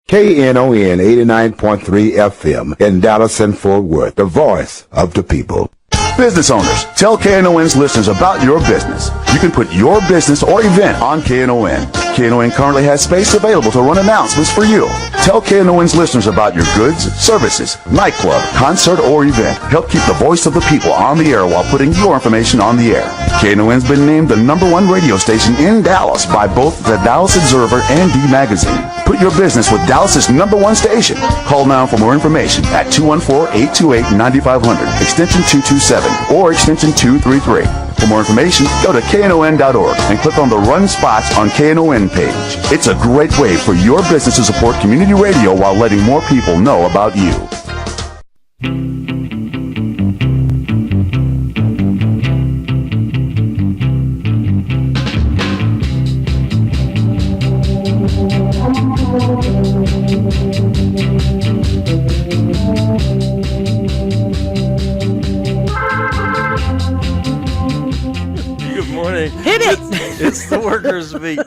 KNON 89.3 FM in Dallas and Fort Worth, the voice of the people. Business owners, tell KNON's listeners about your business. You can put your business or event on KNON. KNON currently has space available to run announcements for you. Tell KNON's listeners about your goods, services, nightclub, concert, or event. Help keep the voice of the people on the air while putting your information on the air. KNON's been named the #1 radio station in Dallas by both the Dallas Observer and D Magazine. Put your business with Dallas's #1 station. Call now for more information at 214-828-9500, extension 227, or extension 233. For more information, go to knon.org and click on the Run Spots on KNON page. It's a great way for your business to support community radio while letting more people know about you. It's the Workers' Beat.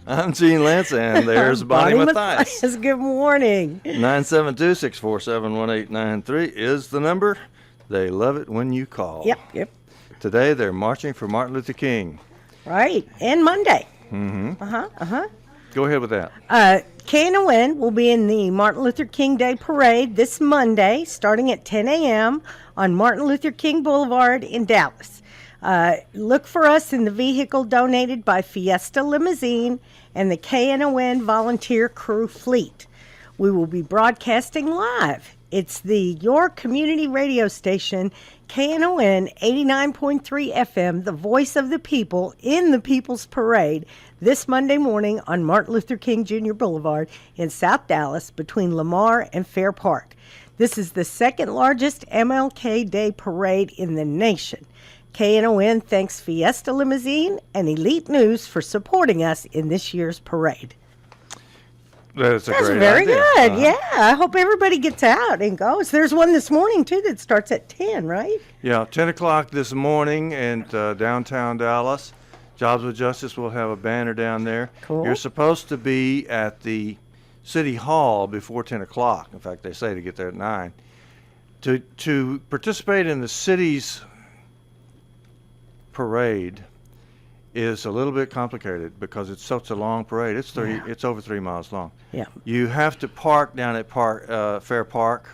I'm Gene Lantz, and there's Bonnie Mathias. Good morning. 972-647-1893 is the number. They love it when you call. Yep. Today they're marching for Martin Luther King. Right, and Monday. Mm-hmm. Go ahead with that. KNON will be in the Martin Luther King Day Parade this Monday, starting at 10 a.m. on Martin Luther King Boulevard in Dallas. Look for us in the vehicle donated by Fiesta Limousine and the KNON volunteer crew fleet. We will be broadcasting live. It's your community radio station, KNON 89.3 FM, the voice of the people, in the People's Parade this Monday morning on Martin Luther King Jr. Boulevard in South Dallas between Lamar and Fair Park. This is the second largest MLK Day parade in the nation. KNON thanks Fiesta Limousine and Elite News for supporting us in this year's parade. That's very idea. Good. Yeah, I hope everybody gets out and goes. There's one this morning, too, that starts at 10, right? Yeah, 10 o'clock this morning in downtown Dallas. Jobs with Justice will have a banner down there. Cool. You're supposed to be at the City Hall before 10 o'clock. In fact, they say to get there at 9. To participate in the city's parade is a little bit complicated because it's such a long parade. It's over 3 miles long. Yeah. You have to park down at Fair Park.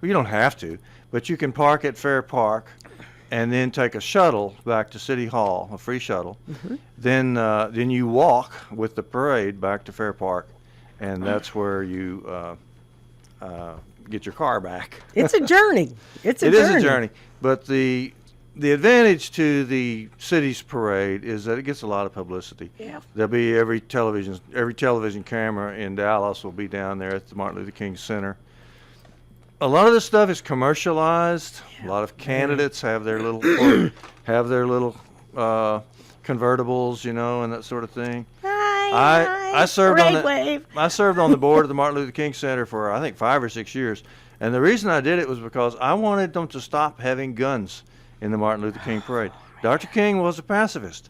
Well, you don't have to, but you can park at Fair Park and then take a shuttle back to City Hall, a free shuttle. Mm-hmm. Then you walk with the parade back to Fair Park, and that's where you get your car back. It's a journey. It is a journey, but the advantage to the city's parade is that it gets a lot of publicity. Yeah. There'll be every television camera in Dallas will be down there at the Martin Luther King Center. A lot of this stuff is commercialized. Yeah. A lot of candidates have their little convertibles, and that sort of thing. I served on the board of the Martin Luther King Center for I think 5 or 6 years, and the reason I did it was because I wanted them to stop having guns in the Martin Luther King Parade. Dr. King was a pacifist.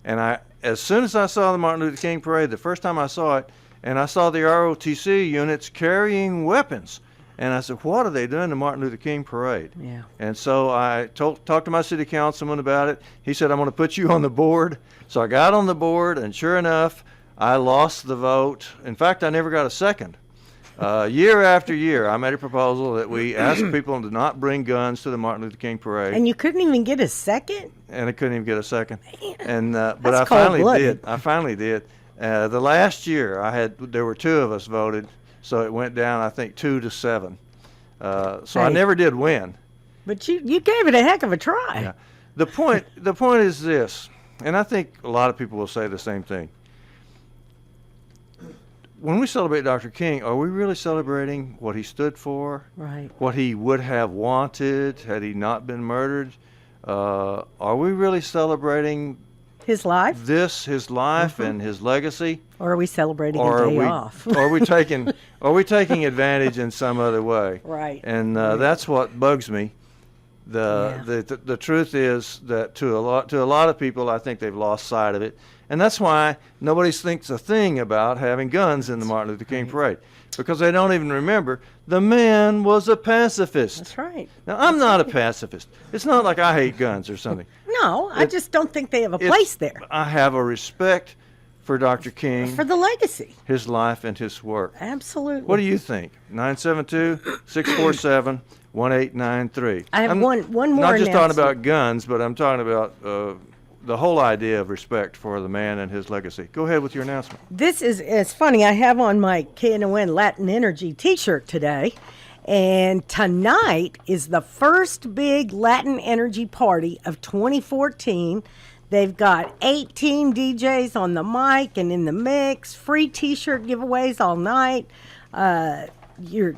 And as soon as I saw the Martin Luther King Parade, the first time I saw it, and I saw the ROTC units carrying weapons, and I said, what are they doing in the Martin Luther King Parade? Yeah. And so I talked to my city councilman about it. He said, I'm going to put you on the board. So I got on the board, and sure enough, I lost the vote. In fact, I never got a second. Year after year, I made a proposal that we ask people to not bring guns to the Martin Luther King Parade. And you couldn't even get a second? And I couldn't even get a second. Man, and but I finally did. The last year, there were 2 of us voted, so it went down, I think, 2-7. So I never did win. But you gave it a heck of a try. Yeah. The point is this, and I think a lot of people will say the same thing. When we celebrate Dr. King, are we really celebrating what he stood for? Right. What he would have wanted had he not been murdered? Are we really celebrating his life? His life and his legacy? Or are we celebrating a day off? Are we taking advantage in some other way? Right. And that's what bugs me. The truth is that to a lot of people, I think they've lost sight of it. And that's why nobody thinks a thing about having guns in the Martin Luther King Parade. because they don't even remember the man was a pacifist. That's right. Now, I'm not a pacifist. It's not like I hate guns or something. No, I just don't think they have a place there. I have a respect for Dr. King, For the legacy. his life, and his work. Absolutely. What do you think? 972-647-1893. I have one more Not just talking announcement. about guns, but I'm talking about the whole idea of respect for the man and his legacy. Go ahead with your announcement. This is it's funny. I have on my KNON Latin Energy T-shirt today, and tonight is the first big Latin Energy party of 2014. They've got 18 DJs on the mic and in the mix. Free T-shirt giveaways all night. You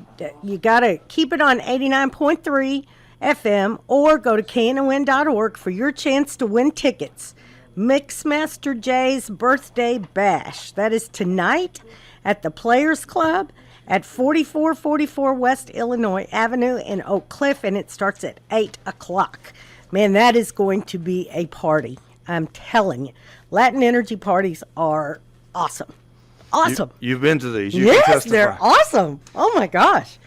gotta keep it on 89.3 FM or go to knon.org for your chance to win tickets. Mixmaster Jay's Birthday Bash. That is tonight at the Players Club at 4444 West Illinois Avenue in Oak Cliff, and it starts at 8 o'clock. Man, that is going to be a party. I'm telling you. Latin Energy parties are awesome. Awesome. You've been to these. You can Yes, testify. they're awesome. Oh, my gosh.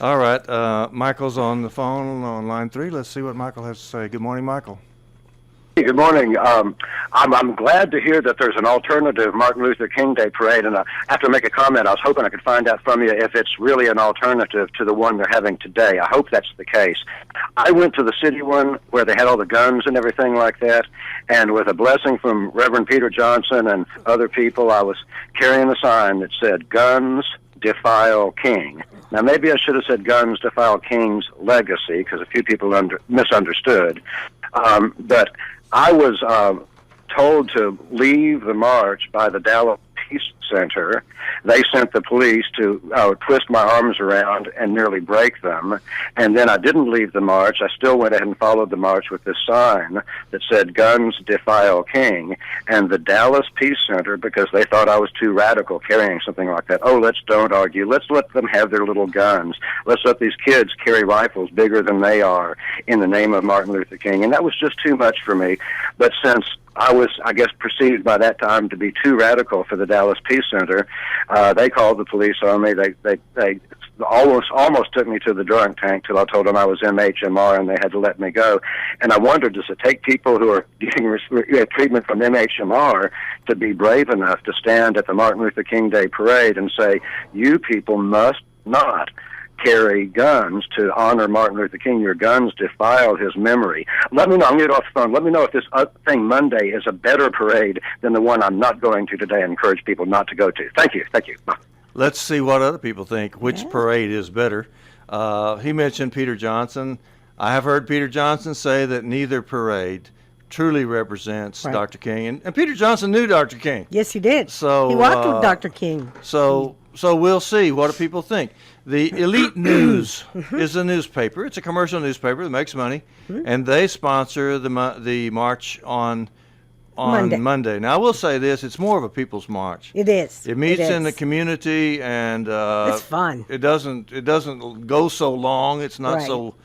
All right. Michael's on the phone on line 3. Let's see what Michael has to say. Good morning, Michael. Hey, good morning. I'm glad to hear that there's an alternative Martin Luther King Day parade, and I have to make a comment. I was hoping I could find out from you if it's really an alternative to the one they're having today. I hope that's the case. I went to the city one where they had all the guns and everything like that, and with a blessing from Reverend Peter Johnson and other people, I was carrying a sign that said, "Guns defile King." Now, maybe I should have said "Guns defile King's legacy," because a few people misunderstood. But I was told to leave the march by the Dallas Peace Center. They sent the police to twist my arms around and nearly break them. And then I didn't leave the march. I still went ahead and followed the march with this sign that said, "Guns defile King." And the Dallas Peace Center, because they thought I was too radical carrying something like that, let's don't argue. Let's let them have their little guns. Let's let these kids carry rifles bigger than they are in the name of Martin Luther King. And that was just too much for me. But since I was, I guess, perceived by that time to be too radical for the Dallas Peace Center, they called the police on me. They almost took me to the drunk tank till I told them I was MHMR, and they had to let me go. And I wondered, does it take people who are getting treatment from MHMR to be brave enough to stand at the Martin Luther King Day parade and say, "You people must not carry guns to honor Martin Luther King. Your guns defile his memory"? Let me know. I'm going to get off the phone. Let me know if this thing Monday is a better parade than the one I'm not going to today, and encourage people not to go to. Thank you. Thank you. Bye. Let's see what other people think. Which parade is better? He mentioned Peter Johnson. I have heard Peter Johnson say that neither parade truly represents Dr. King. And Peter Johnson knew Dr. King. Yes, he did. So he walked with Dr. King. So we'll see. What do people think? The Elite News is a newspaper. It's a commercial newspaper that makes money, and they sponsor the march on Monday. Now, I will say this: it's more of a people's march. It is. It meets in the community, and it's fun. It doesn't go so long. It's not so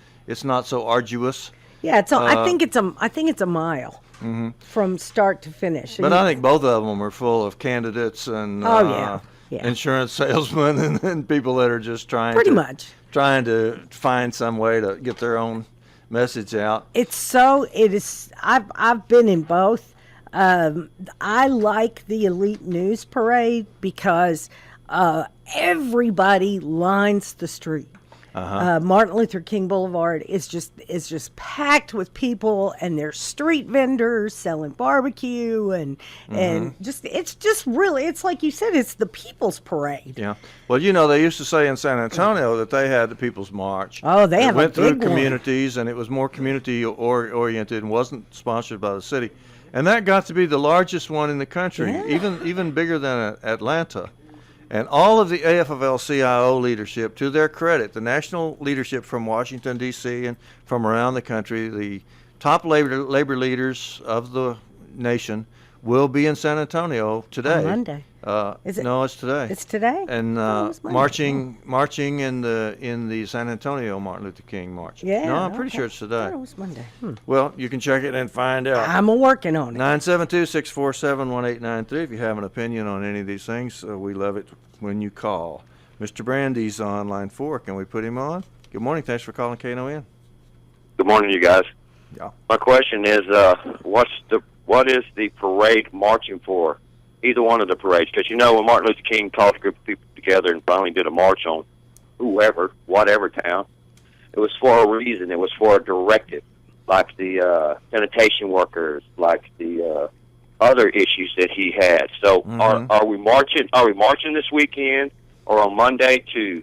arduous. Yeah, I think it's a mile from start to finish. But I think both of them are full of candidates and insurance salesmen and people that are just trying to find some way to get their own message out. It is. I've been in both. I like the Elite News Parade because everybody lines the street. Martin Luther King Boulevard is just packed with people, and there's street vendors selling barbecue and it's like you said, it's the people's parade. Yeah. Well, they used to say in San Antonio that they had the People's March. Oh, they have a went big through communities, and it was more community oriented and wasn't sponsored by the city, and that got to be the largest one in the country, even bigger than Atlanta. And all of the AFL-CIO leadership, to their credit, the national leadership from Washington, D.C. and from around the country, the top labor leaders of the nation will be in San Antonio today. On Monday. Is it? No, it's today. It's today? And marching in the San Antonio Martin Luther King March. Yeah. No, I'm pretty sure it's today. It was Monday. Well, you can check it and find out. I'm working on it. 972-647-1893. If you have an opinion on any of these things, we love it when you call. Mr. Brandy's on line 4. Can we put him on? Good morning. Thanks for calling KNON. Good morning, you guys. Yeah. My question is, what is the parade marching for? Either one of the parades, because when Martin Luther King called a group of people together and finally did a march on whatever town, it was for a reason. It was for a directive, like the sanitation workers, like the other issues that he had. So, are we marching? Are we marching this weekend or on Monday to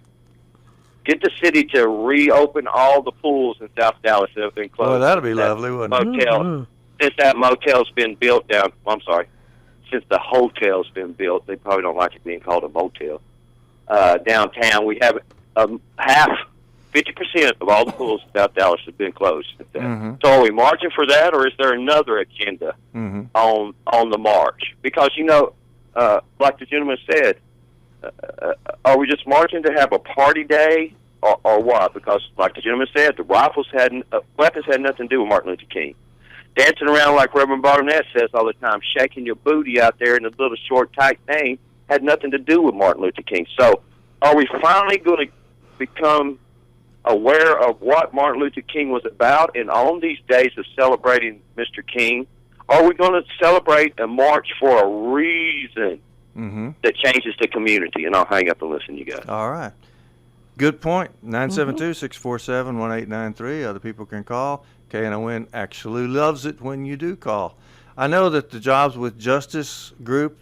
get the city to reopen all the pools in South Dallas that have been closed? Well, that'd be lovely, wouldn't it? Motel. Since that motel's been built down, since the hotel's been built, they probably don't like it being called a motel. Downtown, we have 50% of all the pools in South Dallas have been closed since then. So are we marching for that, or is there another agenda on the march? Because, like the gentleman said, are we just marching to have a party day, or what? Because, like the gentleman said, the weapons had nothing to do with Martin Luther King. Dancing around like Reverend Barnett says all the time, shaking your booty out there in a little short, tight thing, had nothing to do with Martin Luther King. So are we finally going to become aware of what Martin Luther King was about, and on these days of celebrating Mr. King, are we going to celebrate and march for a reason that changes the community? And I'll hang up and listen to you guys. All right. Good point. 972-647-1893. Other people can call. KNON actually loves it when you do call. I know that the Jobs with Justice group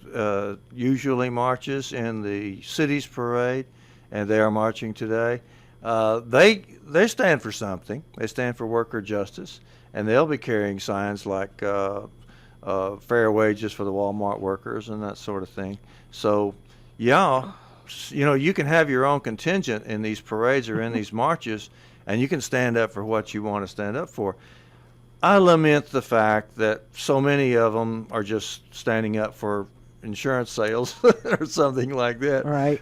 usually marches in the city's parade, and they are marching today. They stand for something. They stand for worker justice, and they'll be carrying signs like fair wages for the Walmart workers and that sort of thing. So, yeah, you can have your own contingent in these parades or in these marches, and you can stand up for what you want to stand up for. I lament the fact that so many of them are just standing up for insurance sales or something like that. Right.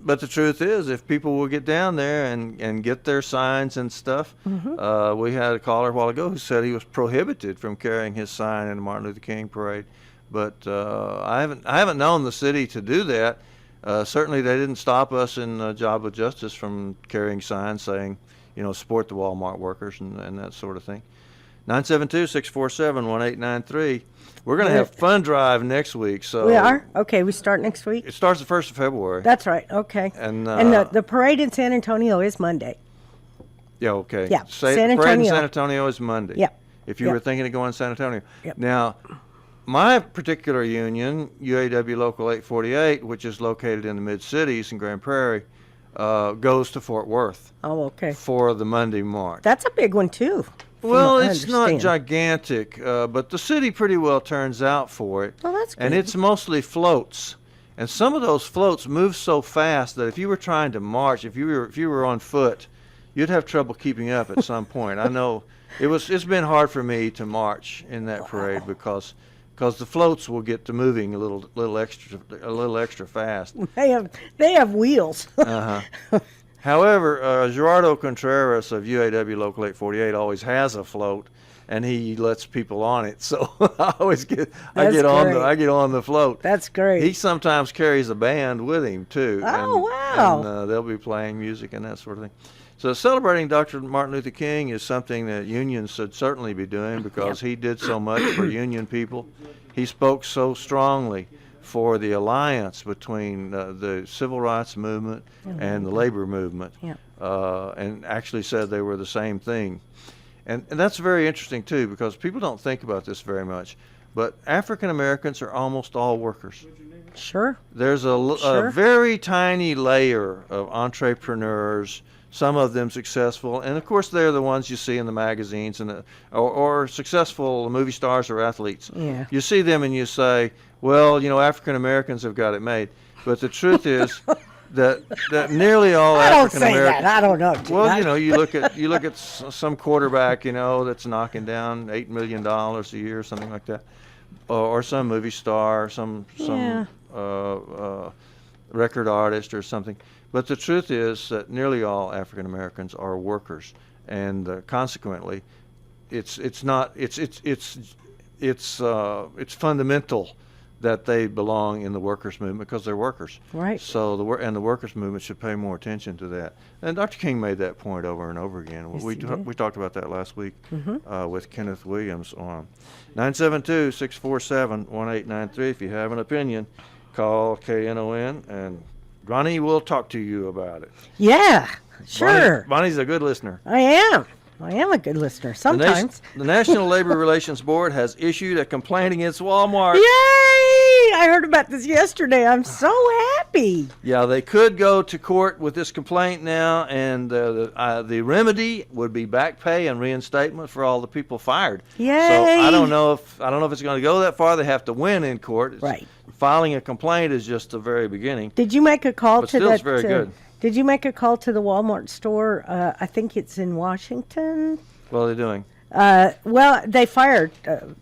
But the truth is, if people will get down there and get their signs and stuff, we had a caller a while ago who said he was prohibited from carrying his sign in the Martin Luther King parade. But I haven't known the city to do that. Certainly, they didn't stop us in Job with Justice from carrying signs saying, support the Walmart workers and that sort of thing. 972-647-1893. We're going to have Fund Drive next week. So we are? Okay, we start next week? It starts the 1st of February. That's right, okay. And the parade in San Antonio is Monday. Yeah, okay. Yeah, San Antonio. Parade in San Antonio is Monday. Yeah. If you were thinking of going to San Antonio. Yep. Now, my particular union, UAW Local 848, which is located in the mid-cities in Grand Prairie, goes to Fort Worth. Oh, okay. For the Monday march. That's a big one, too. Well, it's not gigantic, but the city pretty well turns out for it. Well, that's good. And it's mostly floats. And some of those floats move so fast that if you were trying to march, if you were on foot, you'd have trouble keeping up at some point. I know it's been hard for me to march in that parade because the floats will get to moving a little extra fast. They have wheels. However, Gerardo Contreras of UAW Local 848 always has a float, and he lets people on it. So I always get on the float. That's great. He sometimes carries a band with him too. Wow! And they'll be playing music and that sort of thing. So celebrating Dr. Martin Luther King is something that unions should certainly be doing because he did so much for union people. He spoke so strongly for the alliance between the civil rights movement and the labor movement, and actually said they were the same thing. And that's very interesting, too, because people don't think about this very much. But African Americans are almost all workers. Sure. There's a very tiny layer of entrepreneurs, some of them successful, and of course they're the ones you see in the magazines and or successful movie stars or athletes. Yeah. You see them and you say, well, African Americans have got it made. But the truth is that nearly all African Americans. I don't know. Well, you look at some quarterback, that's knocking down $8 million a year, something like that, or some movie star, some record artist or something. But the truth is that nearly all African Americans are workers, and consequently, it's fundamental that they belong in the workers' movement because they're workers. Right. So the workers' movement should pay more attention to that. And Dr. King made that point over and over again. Yes, we he did. we talked about that last week with Kenneth Williams on 972-647-1893. If you have an opinion, call KNON, and Ronnie will talk to you about it. Yeah, sure. Bonnie's a good listener. I am a good listener sometimes. The National Labor Relations Board has issued a complaint against Walmart. Yay! I heard about this yesterday. I'm so happy. Yeah, they could go to court with this complaint now, and the remedy would be back pay and reinstatement for all the people fired. Yay! So I don't know if it's going to go that far. They have to win in court. Right. Filing a complaint is just the very beginning. Did you make a call But to still, that? it's very good. Did you make a call to the Walmart store? I think it's in Washington. What are they doing? Well, they fired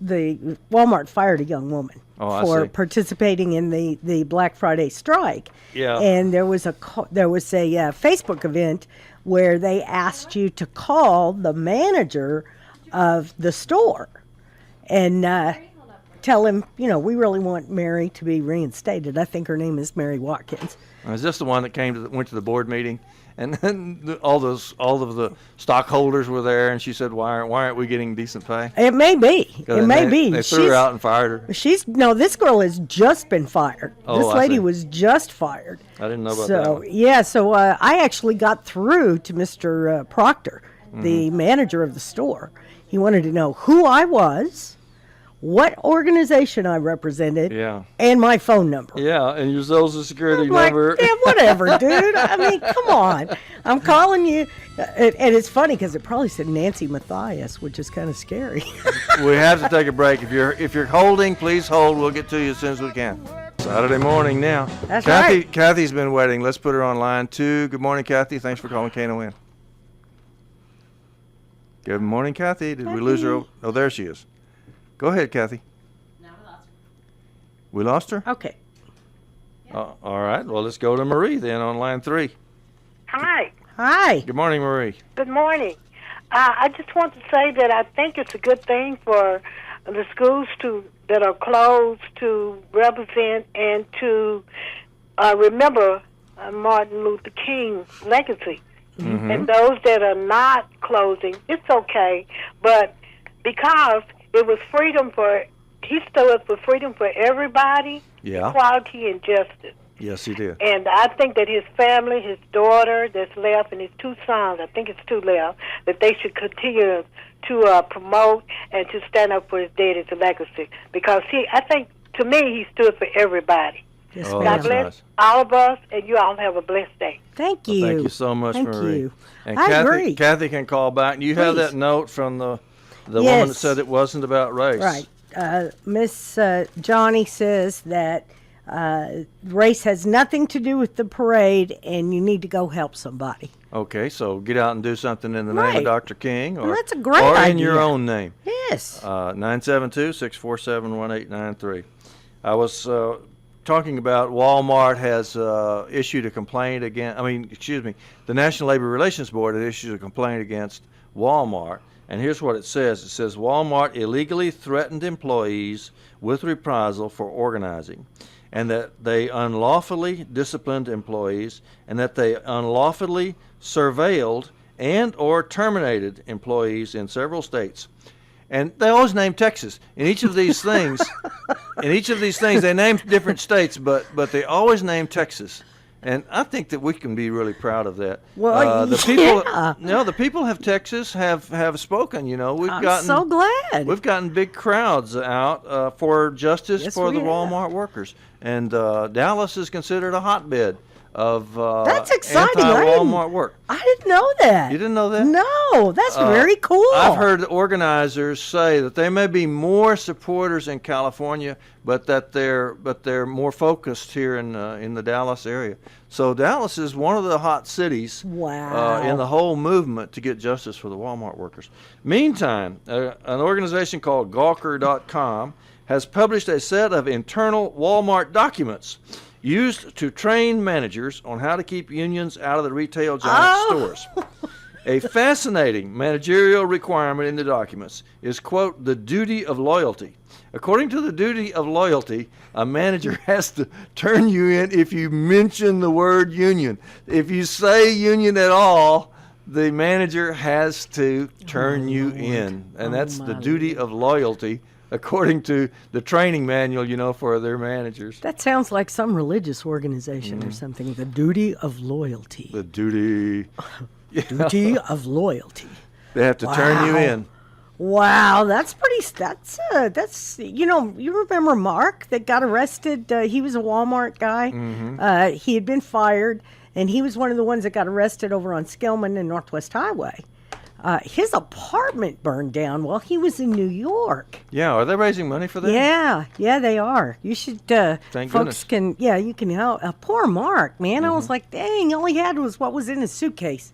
the Walmart fired a young woman for participating in the Black Friday strike. Yeah. And there was a Facebook event where they asked you to call the manager of the store and tell him, we really want Mary to be reinstated. I think her name is Mary Watkins. Is this the one that went to the board meeting, and then all of the stockholders were there, and she said, "Why aren't we getting decent pay?" It may be. It may be. They threw her out and fired her. This girl has just been fired. Oh, this I lady see. was just fired. I didn't know about that one. So I actually got through to Mr. Proctor, the manager of the store. He wanted to know who I was, what organization I represented, and my phone number. Yeah, and your social security I'm like, number. yeah, whatever, dude. I mean, come on. I'm calling you. And it's funny because it probably said Nancy Mathias, which is kind of scary. We have to take a break. If you're holding, please hold. We'll get to you as soon as we can. Saturday morning now. That's Kathy, right. Kathy's been waiting. Let's put her on line 2. Good morning, Kathy. Thanks for calling KNON. Good morning, Kathy. Did we lose her? Oh, there she is. Go ahead, Kathy. No, we lost her. We lost her? Okay. All right. Well, let's go to Marie then on line 3. Hi. Hi. Good morning, Marie. Good morning. I just want to say that I think it's a good thing for the schools that are closed to represent and to remember Martin Luther King's legacy. Mm-hmm. And those that are not closing, it's okay. But because it was he stood for freedom for everybody, equality and justice. Yes, he did. And I think that his family, his daughter that's left, and his 2 sons, I think it's 2 left, that they should continue to promote and to stand up for his daddy's legacy. Because I think, to me, he stood for everybody. Yes, Oh, ma'am. God that's bless nice. all of us, and you all have a blessed day. Thank you. Well, thank you so much, Thank Marie. you. And I Kathy, agree. Kathy can call back. You have Please. that note from the woman Yes. that said it wasn't about race. Right. Miss Johnny says that race has nothing to do with the parade, and you need to go help somebody. Okay, so get out and do something in the name of Right. Dr. King, or, Well, that's a great or in idea. your own name. Yes. 972-647-1893. I was talking about Walmart has issued a complaint the National Labor Relations Board has issued a complaint against Walmart. And here's what it says. It says Walmart illegally threatened employees with reprisal for organizing, and that they unlawfully disciplined employees, and that they unlawfully surveilled and or terminated employees in several states. And they always name Texas. In each of these things, they name different states, but they always name Texas. And I think that we can be really proud of that. Well, the people, yeah. the people of Texas have spoken. I'm so glad. We've gotten big crowds out for justice for the Walmart workers, and Dallas is considered a hotbed of That's exciting. anti-Walmart work. I didn't know that. You didn't know that? No, that's very cool. I've heard organizers say that there may be more supporters in California, but that they're more focused here in the Dallas area. So Dallas is one of the hot cities Wow. in the whole movement to get justice for the Walmart workers. Meantime, an organization called Gawker.com has published a set of internal Walmart documents used to train managers on how to keep unions out of the retail giant stores. A fascinating managerial requirement in the documents is, quote, the duty of loyalty. According to the duty of loyalty, a manager has to turn you in if you mention the word union. If you say union at all, the manager has to turn you in. And that's the duty of loyalty, according to the training manual, for their managers. That sounds like some religious organization or something. The duty of loyalty. The duty. Duty of loyalty. They have to turn you in. Wow, that's you remember Mark that got arrested? He was a Walmart guy. He had been fired, and he was one of the ones that got arrested over on Skillman and Northwest Highway. His apartment burned down while he was in New York. Yeah, are they raising money for that? Yeah, they are. You should, Thank folks goodness. you can help. Poor Mark, man. I was like, dang, all he had was what was in his suitcase.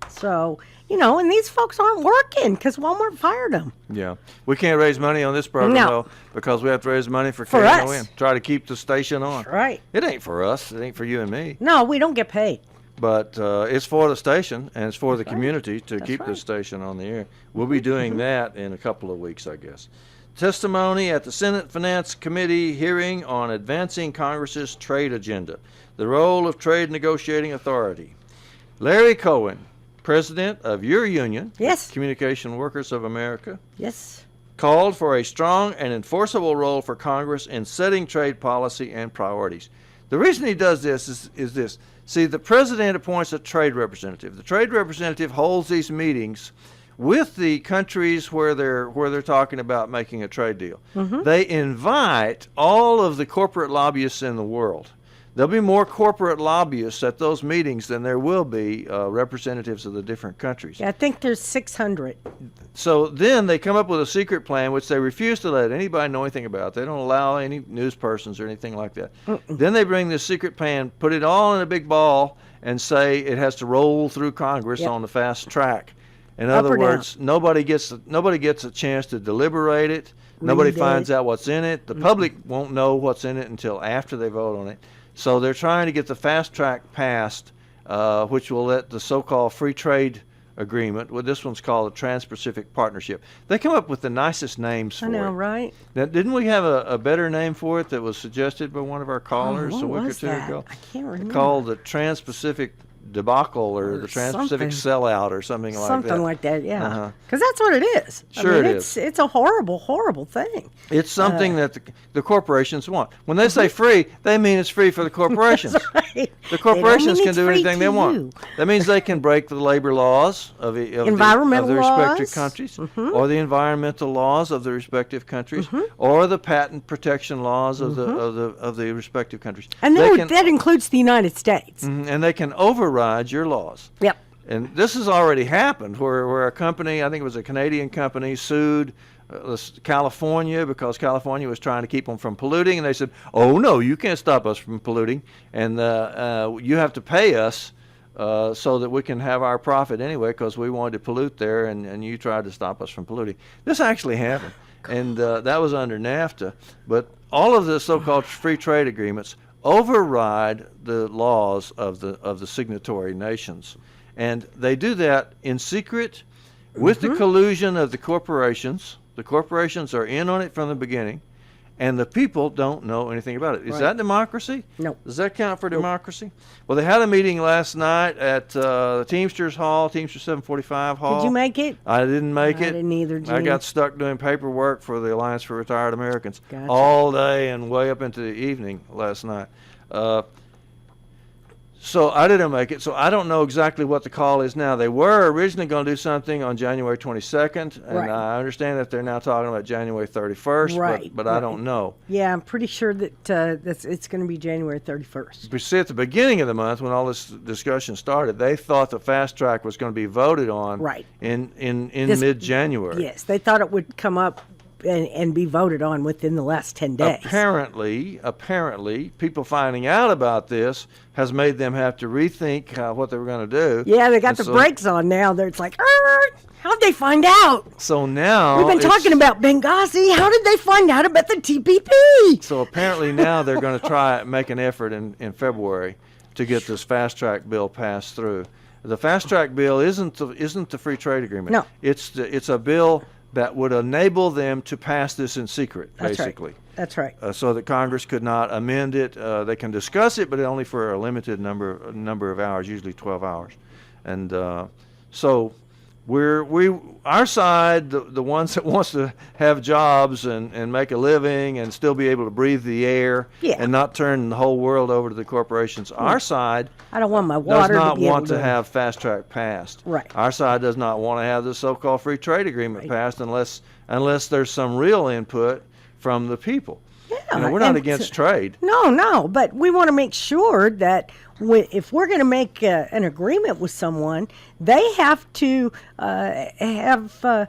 So, and these folks aren't working because Walmart fired them. Yeah. We can't raise money on this program, though, because we have to raise money for us. KNON. Try to keep the station on. Right. It ain't for us. It ain't for you and me. No, we don't get paid. But it's for the station, and it's for the community to keep the station on the air. We'll be doing that in a couple of weeks, I guess. Testimony at the Senate Finance Committee hearing on advancing Congress's trade agenda, the role of trade negotiating authority. Larry Cohen, president of your union, Yes. Communication Workers of America, Yes. called for a strong and enforceable role for Congress in setting trade policy and priorities. The reason he does this is this. See, the president appoints a trade representative. The trade representative holds these meetings with the countries where they're talking about making a trade deal. They invite all of the corporate lobbyists in the world. There'll be more corporate lobbyists at those meetings than there will be representatives of the different countries. Yeah, I think there's 600. So then they come up with a secret plan, which they refuse to let anybody know anything about. They don't allow any news persons or anything like that. Then they bring this secret plan, put it all in a big ball, and say it has to roll through Congress on the fast track. In other words, nobody gets a chance to deliberate it. Nobody finds out what's in it. The public won't know what's in it until after they vote on it. So they're trying to get the fast track passed, which will let the so-called free trade agreement, well, this one's called the Trans-Pacific Partnership. They come up with the nicest names for it. I know, right? Now, didn't we have a better name for it that was suggested by one of our callers a week or two ago? I can't remember. Called the Trans-Pacific debacle or the Trans-Pacific sellout or something like that. Something like that, yeah. Because that's what it is. Sure, I mean, it is. It's a horrible, horrible thing. It's something that the corporations want. When they say free, they mean it's free for the corporations. That's right. The corporations They don't mean can it's do free anything to they want. you. That means they can break the labor laws of the Environmental respective laws. countries, or the environmental laws of the respective countries, or the patent protection laws of the respective countries. And that includes the United States. And they can override your laws. Yep. And this has already happened where a company, I think it was a Canadian company, sued California because California was trying to keep them from polluting. And they said, oh, no, you can't stop us from polluting. And you have to pay us so that we can have our profit anyway because we wanted to pollute there and you tried to stop us from polluting. This actually happened. And that was under NAFTA. But all of the so-called free trade agreements override the laws of the signatory nations, and they do that in secret with the collusion of the corporations. The corporations are in on it from the beginning, and the people don't know anything about it. Is that democracy? No. Does that count for democracy? Well, they had a meeting last night at the Teamsters Hall, Teamsters 745 Hall. Did you make it? I didn't make it. I didn't either, Gene. I got stuck doing paperwork for the Alliance for Retired Americans Gotcha. all day and way up into the evening last night. So I didn't make it. So I don't know exactly what the call is now. They were originally going to do something on January 22nd, and Right. I understand that they're now talking about January 31st, Right, but I don't know. Yeah, I'm pretty sure that it's going to be January 31st. But see, at the beginning of the month, when all this discussion started, they thought the fast track was going to be voted on Right. in This- mid-January. Yes, they thought it would come up and be voted on within the last 10 days. Apparently, people finding out about this has made them have to rethink what they were going to do. Yeah, they got And the so- brakes on now. It's like, how'd they find out? So now We've been talking about Benghazi. How did they find out about the TPP? So apparently now they're going to make an effort in February to get this fast track bill passed through. The fast track bill isn't the free trade agreement. No. It's a bill that would enable them to pass this in secret, basically. That's right. So that Congress could not amend it. They can discuss it, but only for a limited number of hours, usually 12 hours. And so our side, the ones that wants to have jobs and make a living and still be able to breathe the air and not turn the whole world over to the corporations. Our side I don't want my water does not to be want able to have fast track passed. Right. Our side does not want to have the so-called free trade agreement passed unless there's some real input from the people. Yeah, we're not against trade. No, but we want to make sure that if we're going to make an agreement with someone, they have to have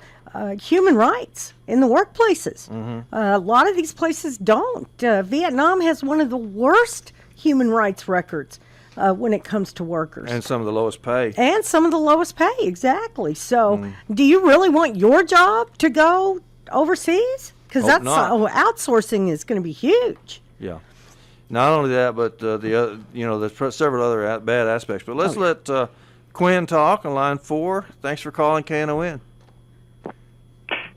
human rights in the workplaces. A lot of these places don't. Vietnam has one of the worst human rights records when it comes to workers. And some of the lowest pay. And some of the lowest pay, exactly. So do you really want your job to go overseas? Because outsourcing is going to be huge. Yeah. Not only that, but there's several other bad aspects. But let's let Quinn talk on line 4. Thanks for calling KNON.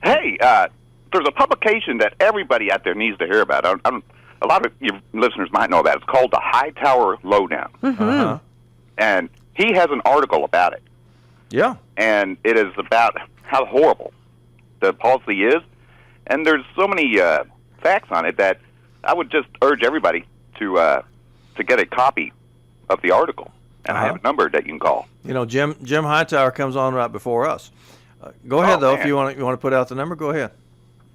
Hey, there's a publication that everybody out there needs to hear about. A lot of your listeners might know about it. It's called the Hightower Lowdown. And he has an article about it. Yeah. And it is about how horrible the policy is. And there's so many facts on it that I would just urge everybody to get a copy of the article. And I have a number that you can call. Jim Hightower comes on right before us. Go ahead, though, if you want to put out the number. Go ahead.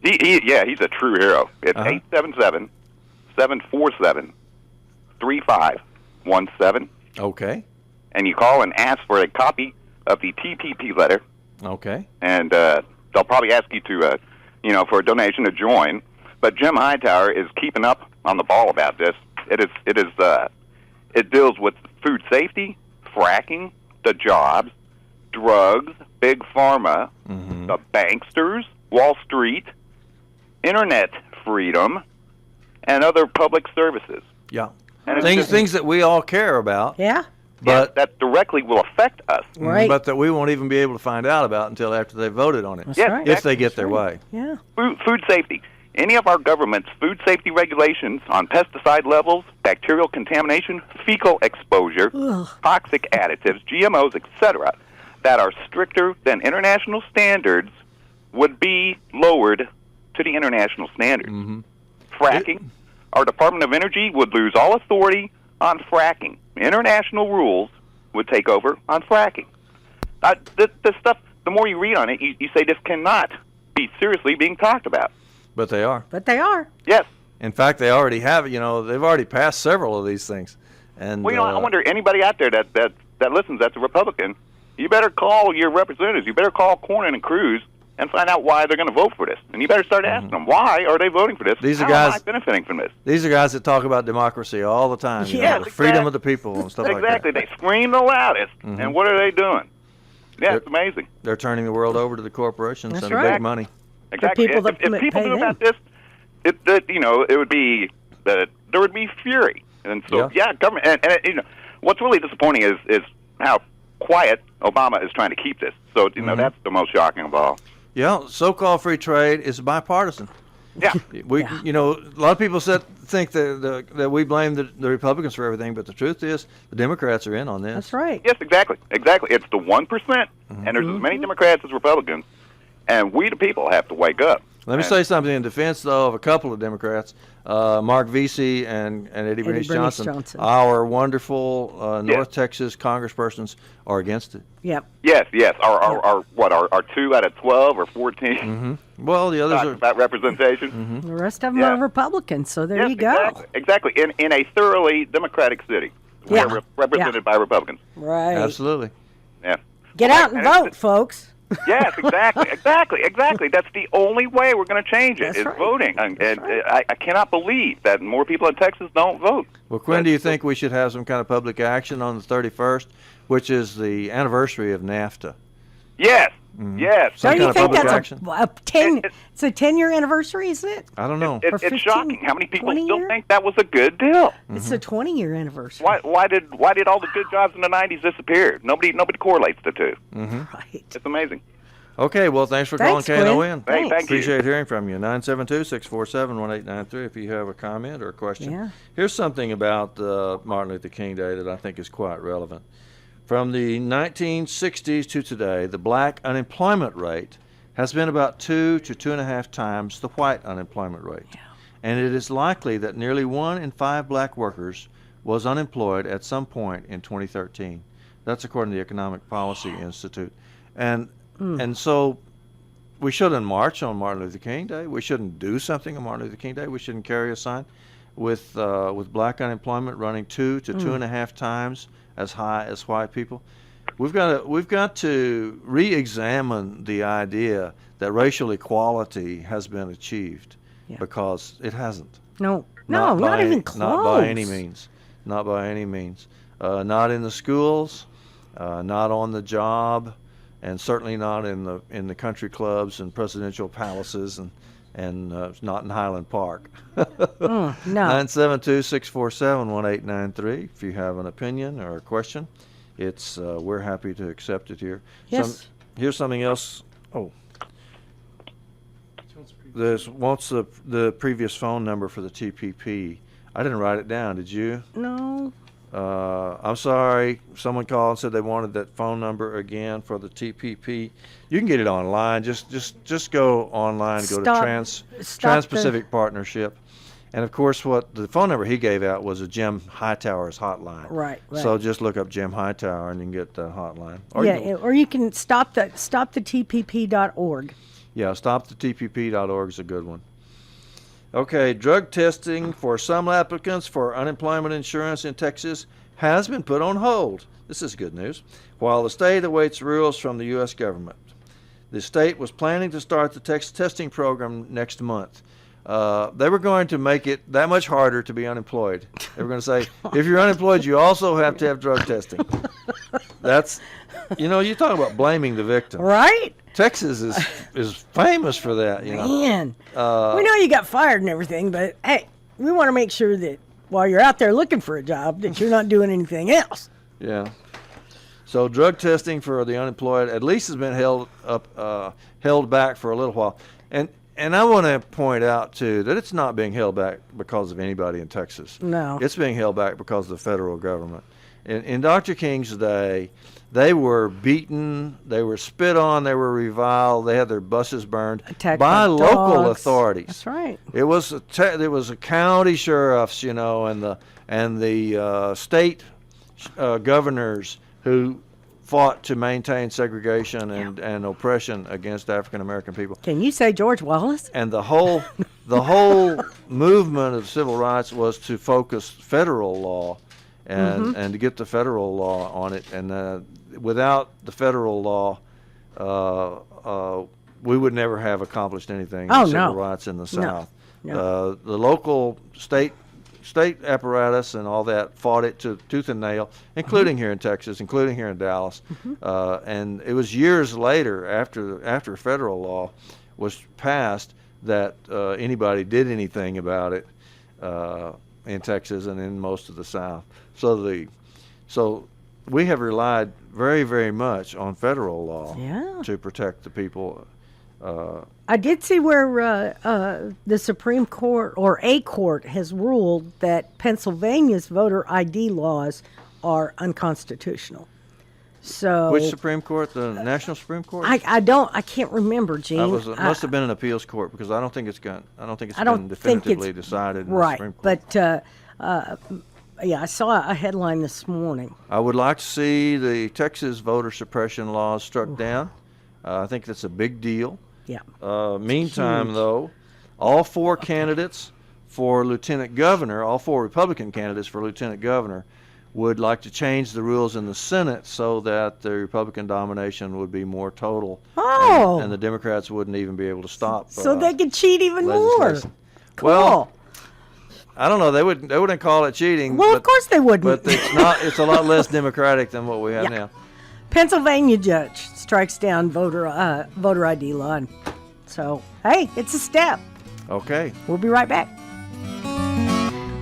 He's a true hero. It's 877-747-3517. Okay. And you call and ask for a copy of the TPP letter. Okay. And they'll probably ask you to, for a donation to join. But Jim Hightower is keeping up on the ball about this. It deals with food safety, fracking, the jobs, drugs, big pharma, the banksters, Wall Street, internet freedom, and other public services. Yeah. And things that we all care about. Yeah. But that directly will affect us. Right. But that we won't even be able to find out about until after they voted on it. That's right. If they get their way. Yeah. Food safety. Any of our government's food safety regulations on pesticide levels, bacterial contamination, fecal exposure, toxic additives, GMOs, etc., that are stricter than international standards would be lowered to the international standards. Fracking. Our Department of Energy would lose all authority on fracking. International rules would take over on fracking. This stuff, the more you read on it, you say this cannot be seriously being talked about. But they are. Yes. In fact, they already have. They've already passed several of these things. And I wonder, anybody out there that listens that's a Republican, you better call your representatives. You better call Cornyn and Cruz and find out why they're going to vote for this. And you better start asking them, why are they voting for this? These are How guys am I benefiting from this? These are guys that talk about democracy all the time. Yes, freedom of the people and stuff like that. Exactly. They scream the loudest. And what are they doing? Yeah, it's amazing. They're turning the world over to the corporations That's and right. big money. Exactly. people that if people pay knew them. about this, it would be that there would be fury. And so, government. And what's really disappointing is how quiet Obama is trying to keep this. So that's the most shocking of all. Yeah, so-called free trade is bipartisan. Yeah. A lot of people think that we blame the Republicans for everything, but the truth is the Democrats are in on this. That's right. Yes, exactly. It's the 1%, and there's as many Democrats as Republicans, and we the people have to wake up. Let me say something in defense, though, of a couple of Democrats, Mark Vesey and Eddie Bernice Johnson. Our wonderful North Texas congresspersons are against it. Yep. Yes. Our 2 out of 12 or 14. Well, the others are about representation. The rest of them are Republicans, so there you go. Exactly. In a thoroughly democratic city, we're represented by Republicans. Right. Absolutely. Yeah. Get out and vote, folks. Yes, exactly. That's the only way we're going to change it, is voting. And I cannot believe that more people in Texas don't vote. Well, Quinn, do you think we should have some kind of public action on the 31st, which is the anniversary of NAFTA? Yes. Mm-hmm. Yes. Don't you think that's it's a 10-year anniversary, isn't it? I don't know. It's shocking how many people still think that was a good deal. It's a 20-year anniversary. Why did all the good jobs in the 90s disappear? Nobody correlates the two. Mm-hmm. Right. It's amazing. Okay, well, thanks for calling KNON. Hey, thank you. Appreciate hearing from you. 972-647-1893 if you have a comment or a question. Yeah. Here's something about Martin Luther King Day that I think is quite relevant. From the 1960s to today, the black unemployment rate has been about 2 to 2.5 times the white unemployment rate. Yeah. And it is likely that nearly 1 in 5 black workers was unemployed at some point in 2013. That's according to the Economic Policy Institute. And so we shouldn't march on Martin Luther King Day. We shouldn't do something on Martin Luther King Day. We shouldn't carry a sign with black unemployment running 2 to 2.5 times as high as white people. We've got to re-examine the idea that racial equality has been achieved, because it hasn't. No, not even close. Not by any means. Not by any means. Not in the schools, not on the job, and certainly not in the country clubs and presidential palaces and not in Highland Park. No. 972-647-1893 if you have an opinion or a question. It's we're happy to accept it here. Yes. Here's something else. Oh. This wants the previous phone number for the TPP. I didn't write it down. Did you? No. I'm sorry. Someone called and said they wanted that phone number again for the TPP. You can get it online. Just go online. Go to Trans-Pacific Partnership, and of course, what the phone number he gave out was a Jim Hightower's hotline. Right. So just look up Jim Hightower and you can get the hotline. Or you can stop the TPP.org. Yeah, stopthetpp.org is a good one. Okay, drug testing for some applicants for unemployment insurance in Texas has been put on hold. This is good news. While the state awaits rules from the U.S. government. The state was planning to start the testing program next month. They were going to make it that much harder to be unemployed. They were going to say, if you're unemployed, you also have to have drug testing. That's, you talk about blaming the victim. Right? Texas is famous for that. Man, we know you got fired and everything, but hey, we want to make sure that while you're out there looking for a job, that you're not doing anything else. Yeah. So drug testing for the unemployed at least has been held back for a little while, and I want to point out too that it's not being held back because of anybody in Texas. No, it's being held back because of the federal government. In Dr. King's day, they were beaten, they were spit on, they were reviled, they had their buses burned by local authorities. That's right. It was a county sheriffs, and the state governors who fought to maintain segregation and oppression against African American people. Can you say George Wallace? And the whole movement of civil rights was to focus federal law and to get the federal law on it. And without the federal law, we would never have accomplished anything in civil rights in the South. No. The local state apparatus and all that fought it to tooth and nail, including here in Texas, including here in Dallas. And it was years later, after federal law was passed, that anybody did anything about it in Texas and in most of the South. So we have relied very, very much on federal law to protect the people. I did see where the Supreme Court or a court has ruled that Pennsylvania's voter ID laws are unconstitutional. So which Supreme Court? The National Supreme Court? I can't remember, Gene. It must have been an appeals court because I don't think it's been definitively decided in the Supreme Court. But I saw a headline this morning. I would like to see the Texas voter suppression laws struck down. I think that's a big deal. Yeah. Meantime, though, all 4 candidates for lieutenant governor, all 4 Republican candidates for lieutenant governor, would like to change the rules in the Senate so that the Republican domination would be more total. Oh. And the Democrats wouldn't even be able to stop. So they could cheat even more. Cool. Well, I don't know. They wouldn't call it cheating. Well, of course they wouldn't. But it's not. It's a lot less democratic than what we have now. Pennsylvania judge strikes down voter ID law. So, hey, it's a step. Okay. We'll be right back.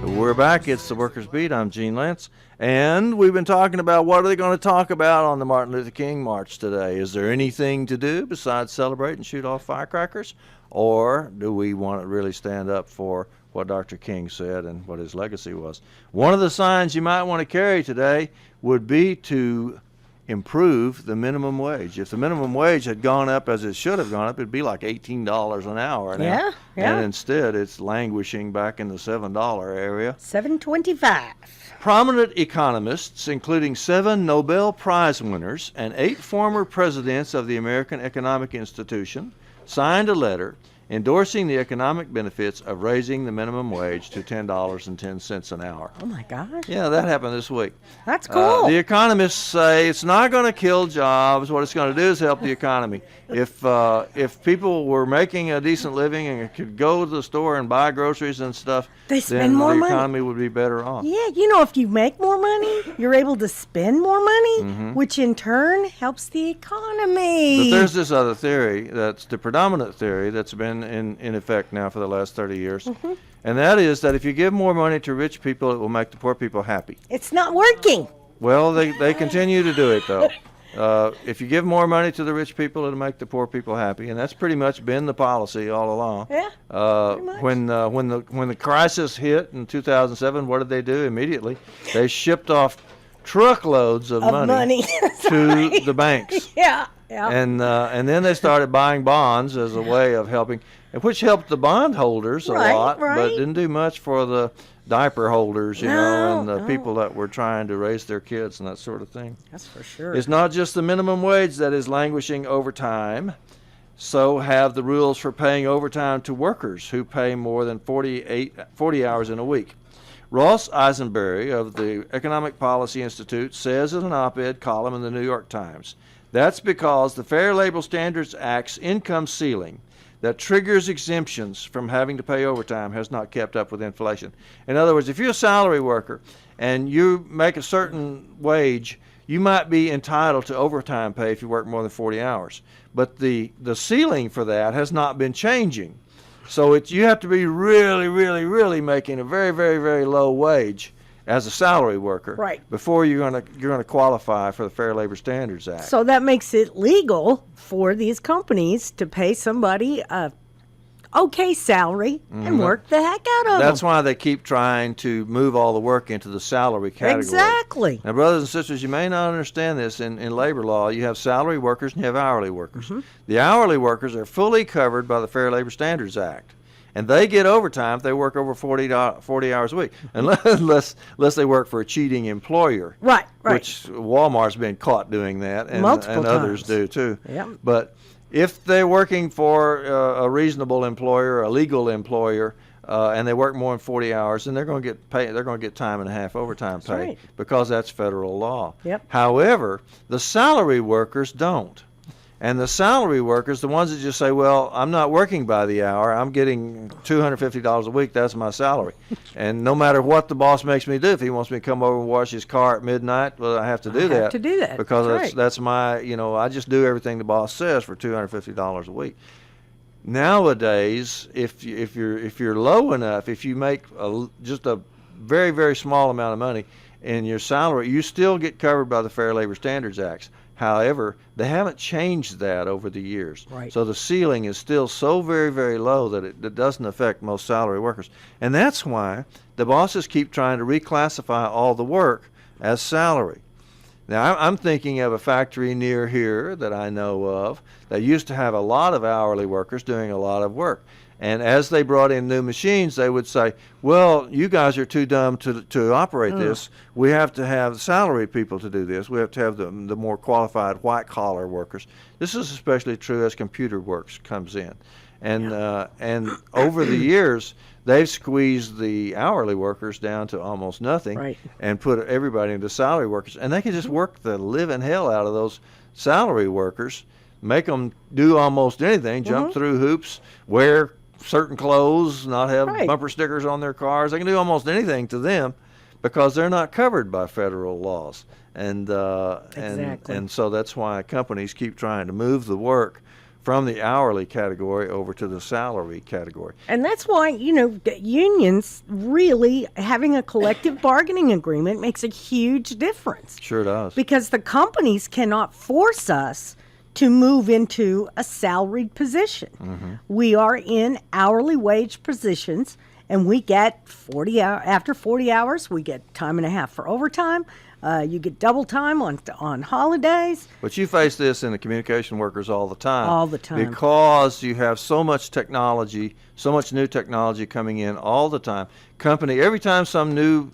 We're back. It's the Workers' Beat. I'm Gene Lantz. And we've been talking about what are they going to talk about on the Martin Luther King March today. Is there anything to do besides celebrate and shoot off firecrackers? Or do we want to really stand up for what Dr. King said and what his legacy was? One of the signs you might want to carry today would be to improve the minimum wage. If the minimum wage had gone up as it should have gone up, it'd be like $18 an hour now. Yeah. And instead, it's languishing back in the $7 area. $7.25. Prominent economists, including 7 Nobel Prize winners and 8 former presidents of the American Economic Institution, signed a letter endorsing the economic benefits of raising the minimum wage to $10.10 an hour. Oh, my gosh. Yeah, that happened this week. That's cool. The economists say it's not going to kill jobs. What it's going to do is help the economy. If people were making a decent living and could go to the store and buy groceries and stuff, they spend then more the money. economy would be better off. Yeah, if you make more money, you're able to spend more money, which in turn helps the economy. But there's this other theory that's the predominant theory that's been in effect now for the last 30 years. And that is that if you give more money to rich people, it will make the poor people happy. It's not working. Well, they continue to do it, though. If you give more money to the rich people, it'll make the poor people happy, and that's pretty much been the policy all along. Yeah. When the crisis hit in 2007, what did they do immediately? They shipped off truckloads of money to the banks. Yeah. And then they started buying bonds as a way of helping, which helped the bondholders a lot, but didn't do much for the diaper holders, and the people that were trying to raise their kids and that sort of thing. That's for sure. It's not just the minimum wage that is languishing over time. So have the rules for paying overtime to workers who pay more than 40 hours in a week. Ross Eisenberry of the Economic Policy Institute says in an op-ed column in the New York Times, that's because the Fair Labor Standards Act's income ceiling that triggers exemptions from having to pay overtime has not kept up with inflation. In other words, if you're a salary worker and you make a certain wage, you might be entitled to overtime pay if you work more than 40 hours. But the ceiling for that has not been changing. So you have to be really, really, really making a very, very, very low wage as a salary worker before you're gonna qualify for the Fair Labor Standards Act. So that makes it legal for these companies to pay somebody a okay salary and work the heck out of them. That's why they keep trying to move all the work into the salary category. Exactly. Now, brothers and sisters, you may not understand this. In labor law, you have salary workers and you have hourly workers. The hourly workers are fully covered by the Fair Labor Standards Act. And they get overtime if they work over 40 hours a week, unless they work for a cheating employer. Right. Which Walmart's been caught doing that, and others do too. Yep. But if they're working for a reasonable employer, a legal employer, and they work more than 40 hours, then they're going to get paid. They're going to get time and a half overtime pay because that's federal law. Yep. However, the salary workers don't. And the salary workers, the ones that just say, well, I'm not working by the hour, I'm getting $250 a week, that's my salary. And no matter what the boss makes me do, if he wants me to come over and wash his car at midnight, well, I have to do that. I have to do that. Because that's my, I just do everything the boss says for $250 a week. Nowadays, if you're low enough, if you make just a very, very small amount of money in your salary, you still get covered by the Fair Labor Standards Act. However, they haven't changed that over the years. Right. So the ceiling is still so very, very low that it doesn't affect most salary workers. And that's why the bosses keep trying to reclassify all the work as salary. Now, I'm thinking of a factory near here that I know of that used to have a lot of hourly workers doing a lot of work. And as they brought in new machines, they would say, well, you guys are too dumb to operate this. We have to have salary people to do this. We have to have the more qualified white-collar workers. This is especially true as computer work comes in. And over the years, they've squeezed the hourly workers down to almost nothing and put everybody into salary workers. And they can just work the living hell out of those salary workers, make them do almost anything, jump through hoops, wear certain clothes, not have bumper stickers on their cars. They can do almost anything to them because they're not covered by federal laws. and Exactly. and so that's why companies keep trying to move the work from the hourly category over to the salary category. And that's why, unions really having a collective bargaining agreement makes a huge difference. Sure does. Because the companies cannot force us to move into a salaried position. Mm-hmm. We are in hourly wage positions, and we get 40 hours. After 40 hours, we get time and a half for overtime. You get double time on holidays. But you face this in the communication workers all the time. All the time. Because you have so much technology, so much new technology coming in all the time. Every time some new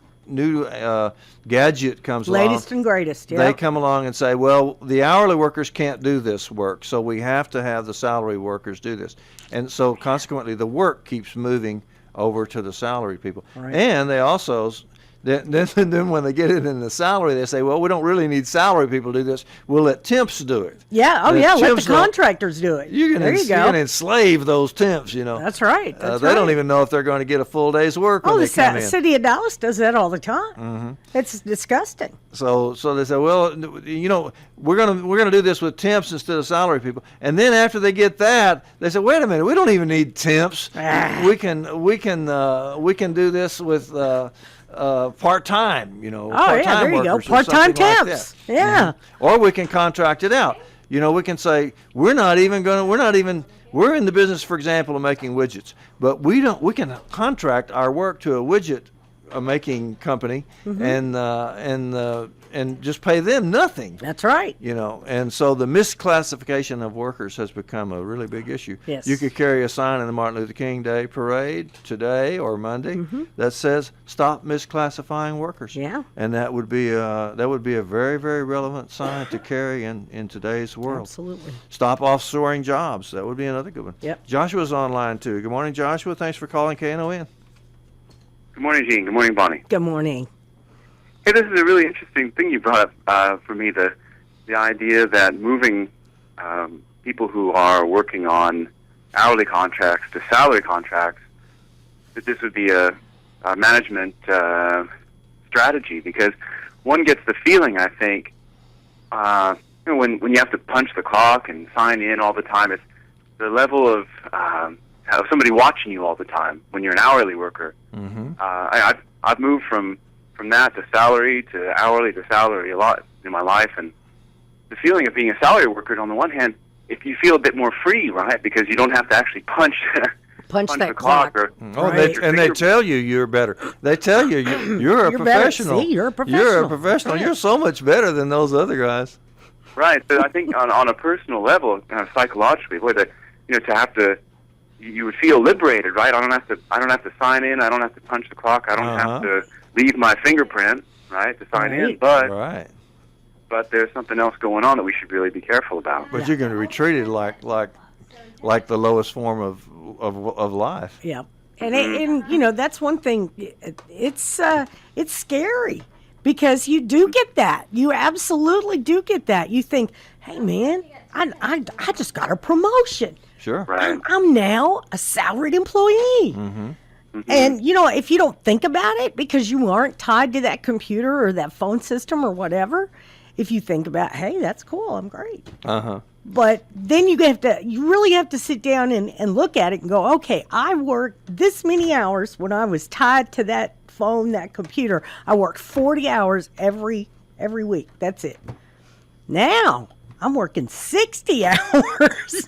gadget comes along, Latest and greatest, yeah. they come along and say, well, the hourly workers can't do this work, so we have to have the salary workers do this. And so consequently, the work keeps moving over to the salary people. Right. And they also... Then when they get it in the salary, they say, well, we don't really need salary people to do this. We'll let temps do it. Yeah, let the contractors do it. You can enslave those temps, That's right. They don't even know if they're going to get a full day's work when they come in. The city of Dallas does that all the time. Mm-hmm. It's disgusting. So they say, well, we're gonna do this with temps instead of salary people. And then after they get that, they say, wait a minute, we don't even need temps. We can do this with part-time, part-time there you go. workers. Part-time or something like temps. that. Yeah. Mm-hmm. Or we can contract it out. We can say we're in the business, for example, of making widgets, but we can contract our work to a widget making company and just pay them nothing. That's right. And so the misclassification of workers has become a really big issue. Yes. You could carry a sign in the Martin Luther King Day parade today or Monday that says "Stop misclassifying workers." Yeah. And that would be a very, very relevant sign to carry in today's world. Absolutely. Stop offshoring jobs. That would be another good one. Yep. Joshua's online too. Good morning, Joshua. Thanks for calling KNON. Good morning, Gene. Good morning, Bonnie. Good morning. Hey, this is a really interesting thing you brought up for me, the idea that moving people who are working on hourly contracts to salary contracts, that this would be a management strategy, because one gets the feeling, I think, when you have to punch the clock and sign in all the time, it's the level of somebody watching you all the time when you're an hourly worker. Mm-hmm. I've moved from that to salary to hourly to salary a lot in my life, and the feeling of being a salary worker, on the one hand, if you feel a bit more free, right, because you don't have to actually punch that the clock. Or they tell you you're better. They tell you you're a professional. See, you're a professional. You're a professional. You're so much better than those other guys. Right. So I think on a personal level, kind of psychologically, you would feel liberated, right? I don't have to sign in. I don't have to punch the clock. I don't have to leave my fingerprint, right, to sign in. But there's something else going on that we should really be careful about. But you're going to be treated like the lowest form of life. Yeah, and that's one thing. It's scary because you do get that. You absolutely do get that. You think, hey man, I just got a promotion. Sure. Right. I'm now a salaried employee. Mm-hmm. Mm-hmm. And, if you don't think about it because you aren't tied to that computer or that phone system or whatever, if you think about, hey, that's cool, I'm great. Uh-huh. But then you really have to sit down and look at it and go, okay, I worked this many hours when I was tied to that phone, that computer. I worked 40 hours every week. That's it. Now I'm working 60 hours.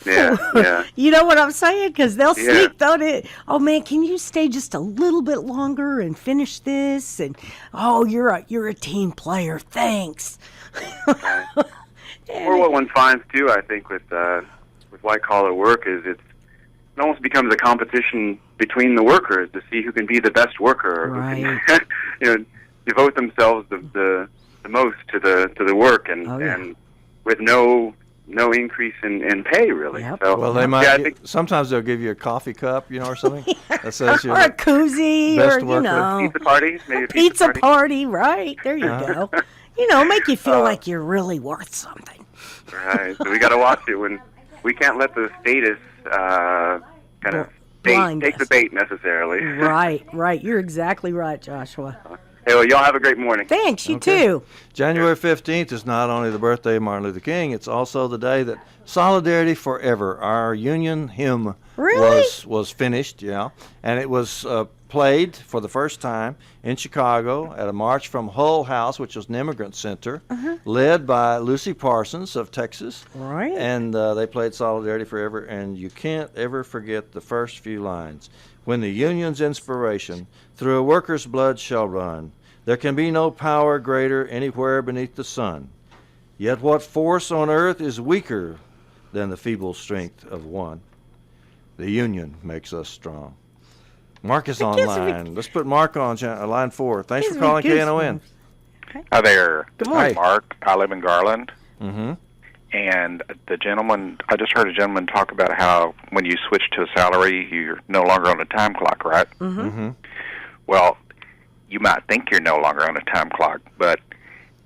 Yeah. You know what I'm saying? Because they'll sneak that. Oh man, can you stay just a little bit longer and finish this? And you're a team player. Thanks. Right. Or what one finds too, I think, with white collar work is it almost becomes a competition between the workers to see who can be the best worker, or right. who can devote themselves the most to the work, and with no increase in pay, really. Yep. So, well, they might. Sometimes they'll give you a coffee cup, or something that says you're or a koozie, best or worker. Pizza party, maybe a pizza party, right? There you go. Make you feel like you're really worth something. Right. So we got to watch it when we can't let the status kind of take the bait necessarily. Right. You're exactly right, Joshua. Hey, well, y'all have a great morning. Thanks, you Okay. too. January 15th is not only the birthday of Martin Luther King, it's also the day that Solidarity Forever, our Union hymn, Really? was finished, yeah. And it was played for the first time in Chicago at a march from Hull House, which was an immigrant center, led by Lucy Parsons of Texas. Right. And they played Solidarity Forever, and you can't ever forget the first few lines. When the Union's inspiration through a worker's blood shall run, there can be no power greater anywhere beneath the sun. Yet what force on earth is weaker than the feeble strength of one? The Union makes us strong. Mark is online. Let's put Mark on line 4. Thanks for calling KNON. Hi there. Good morning. Mark. I live in Garland. Mm-hmm. And the gentleman, I just heard a gentleman talk about how when you switch to a salary, you're no longer on a time clock, right? Mm-hmm. Mm-hmm. Well, you might think you're no longer on a time clock, but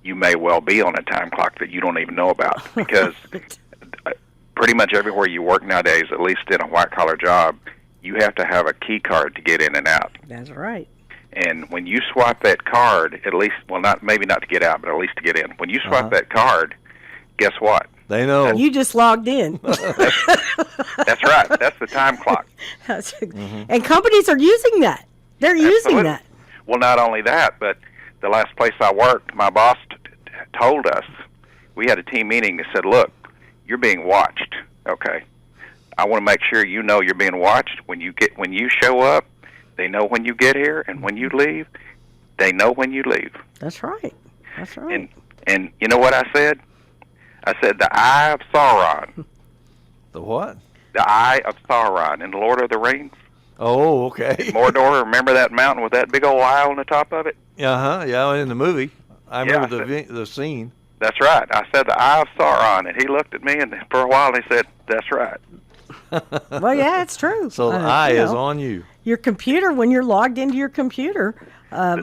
you may well be on a time clock that you don't even know about, because pretty much everywhere you work nowadays, at least in a white-collar job, you have to have a key card to get in and out. That's right. And when you swipe that card, at least, well, maybe not to get out, but at least to get in. When you swipe that card, guess what? They know. You just logged in. That's right. That's the time clock. And companies are using that. They're using that. Well, not only that, but the last place I worked, my boss told us, we had a team meeting that said, look, you're being watched, okay? I want to make sure you know you're being watched. When you show up, they know when you get here, and when you leave, they know when you leave. That's right. That's right. And you know what I said? I said the Eye of Sauron. The what? The Eye of Sauron in The Lord of the Rings. Oh, okay. Mordor, remember that mountain with that big old eye on the top of it? Uh-huh, yeah, in the movie. I remember the scene. That's right. I said the Eye of Sauron, and he looked at me, and for a while he said, that's right. Well, yeah, it's true. So the eye is on you. Your computer, when you're logged into your computer,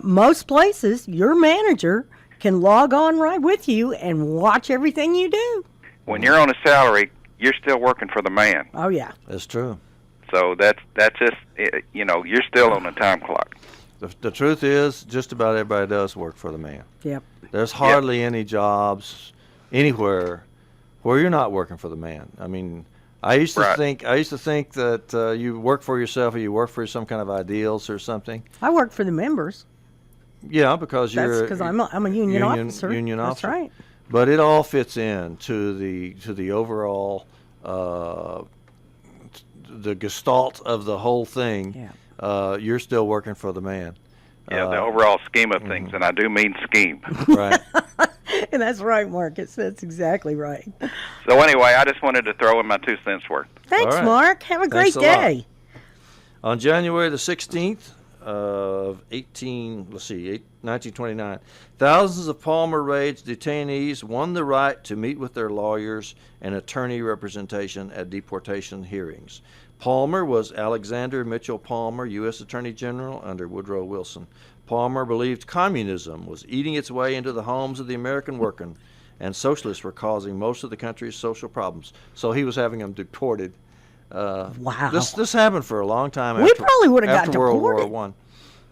most places, your manager can log on right with you and watch everything you do. When you're on a salary, you're still working for the man. Oh, yeah. That's true. So that's just, you're still on the time clock. The truth is, just about everybody does work for the man. Yep. There's hardly any jobs anywhere where you're not working for the man. I mean, I used to think that you work for yourself or you work for some kind of ideals or something. I work for the members. Yeah, because That's because I'm a union officer. Union officer. That's right. But it all fits in to the overall the gestalt of the whole thing. Yeah. You're still working for the man. Yeah, the overall scheme of things, and I do mean scheme. Right. And that's right, Marcus. That's exactly right. So anyway, I just wanted to throw in my 2 cents worth. Thanks, All right. Mark. Have a great Thanks a lot. day. On January the 16th of 1929, thousands of Palmer Raid's detainees won the right to meet with their lawyers and attorney representation at deportation hearings. Palmer was Alexander Mitchell Palmer, U.S. Attorney General under Woodrow Wilson. Palmer believed communism was eating its way into the homes of the American working, and socialists were causing most of the country's social problems. So he was having them deported. Wow. This happened for a long time. We probably would have got after World deported. War I.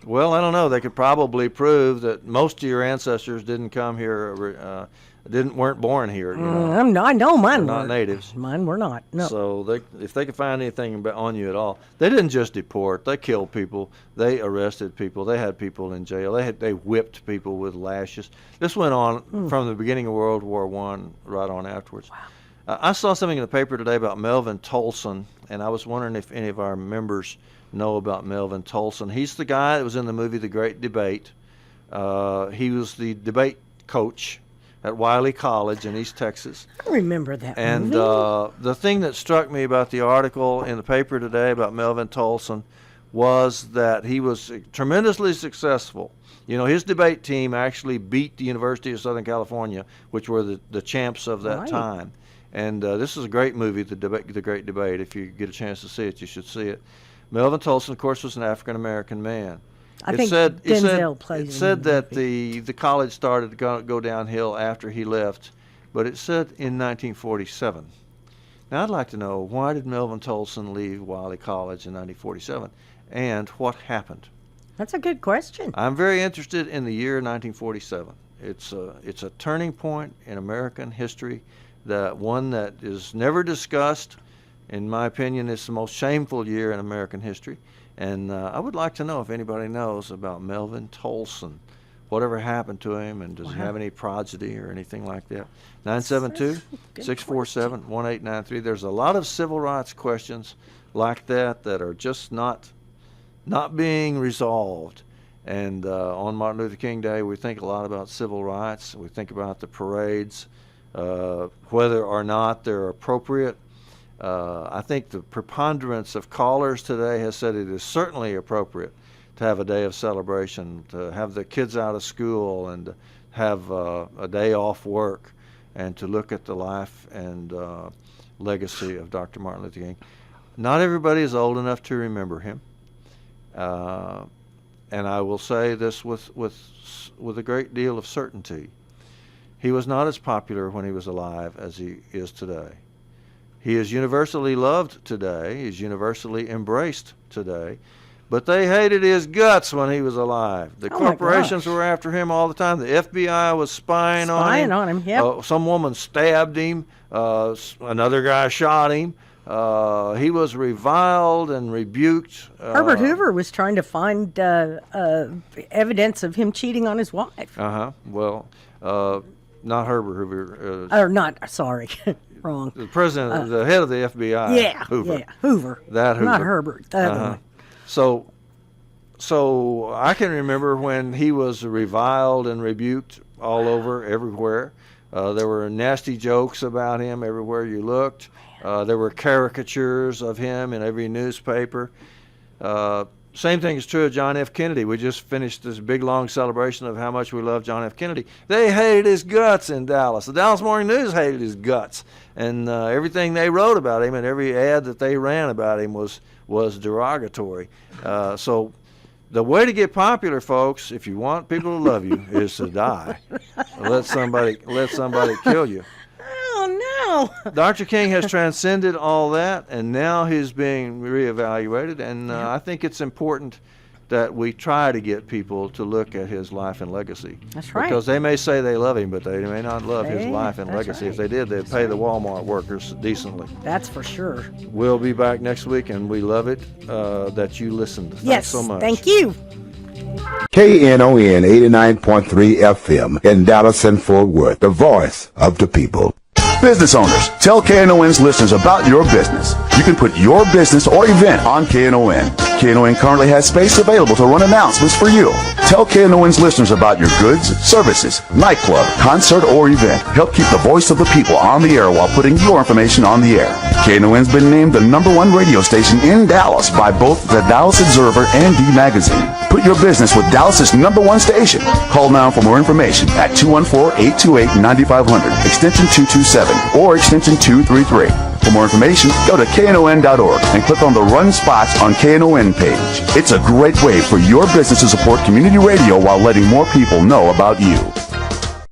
Well, I don't know. They could probably prove that most of your ancestors didn't come here, weren't born here. You know. I know mine They're not weren't. natives. Mine were not. No. So if they could find anything on you at all, they didn't just deport. They killed people. They arrested people. They had people in jail. They whipped people with lashes. This went on from the beginning of World War I right on afterwards. Wow. I saw something in the paper today about Melvin Tolson, and I was wondering if any of our members know about Melvin Tolson. He's the guy that was in the movie The Great Debate. He was the debate coach at Wiley College in East Texas. I remember that And movie. the thing that struck me about the article in the paper today about Melvin Tolson was that he was tremendously successful. You know, his debate team actually beat the University of Southern California, which were the champs of that time. And this is a great movie, The Great Debate. If you get a chance to see it, you should see it. Melvin Tolson, of course, was an African-American man. I think Denzel plays It said that the college started to go downhill after he left, but it said in 1947. Now, I'd like to know, why did Melvin Tolson leave Wiley College in 1947, and what happened? That's a good question. I'm very interested in the year 1947. It's a turning point in American history, one that is never discussed. In my opinion, it's the most shameful year in American history. And I would like to know if anybody knows about Melvin Tolson. Whatever happened to him, and does he have any progeny or anything like that? 972-647-1893. There's a lot of civil rights questions like that are just not being resolved. And on Martin Luther King Day, we think a lot about civil rights. We think about the parades, whether or not they're appropriate. I think the preponderance of callers today has said it is certainly appropriate to have a day of celebration, to have the kids out of school and to have a day off work, and to look at the life and legacy of Dr. Martin Luther King. Not everybody is old enough to remember him. And I will say this with a great deal of certainty. He was not as popular when he was alive as he is today. He is universally loved today. He's universally embraced today. But they hated his guts when he was alive. The corporations were after him all the time. The FBI was spying on him. Yep. Some woman stabbed him. Another guy shot him. He was reviled and rebuked. Herbert Hoover was trying to find evidence of him cheating on his wife. Well, not Herbert Hoover. Sorry. Wrong. The president, the head of the FBI. Yeah, Hoover. Yeah, Hoover. That Hoover. Not Herbert. The other one. So I can remember when he was reviled and rebuked all over, everywhere. There were nasty jokes about him everywhere you looked. There were caricatures of him in every newspaper. Same thing is true of John F. Kennedy. We just finished this big, long celebration of how much we love John F. Kennedy. They hated his guts in Dallas. The Dallas Morning News hated his guts. And everything they wrote about him and every ad that they ran about him was derogatory. So the way to get popular, folks, if you want people to love you, is to die. Let somebody kill you. Oh, no. Dr. King has transcended all that, and now he's being reevaluated. And I think it's important that we try to get people to look at his life and legacy. That's right. Because they may say they love him, but they may not love his life and legacy. Right. If they did, they'd pay the Walmart workers decently. That's for sure. We'll be back next week, and we love it that you listened. Yes, Thanks so much. Thank you. KNON 89.3 FM in Dallas and Fort Worth, the voice of the people. Business owners, tell KNON's listeners about your business. You can put your business or event on KNON. KNON currently has space available to run announcements for you. Tell KNON's listeners about your goods, services, nightclub, concert, or event. Help keep the voice of the people on the air while putting your information on the air. KNON's been named the #1 radio station in Dallas by both the Dallas Observer and D Magazine. Put your business with Dallas's #1 station. Call now for more information at 214-828-9500, extension 227, or extension 233. For more information, go to KNON.org and click on the Run Spots on KNON page. It's a great way for your business to support community radio while letting more people know about you.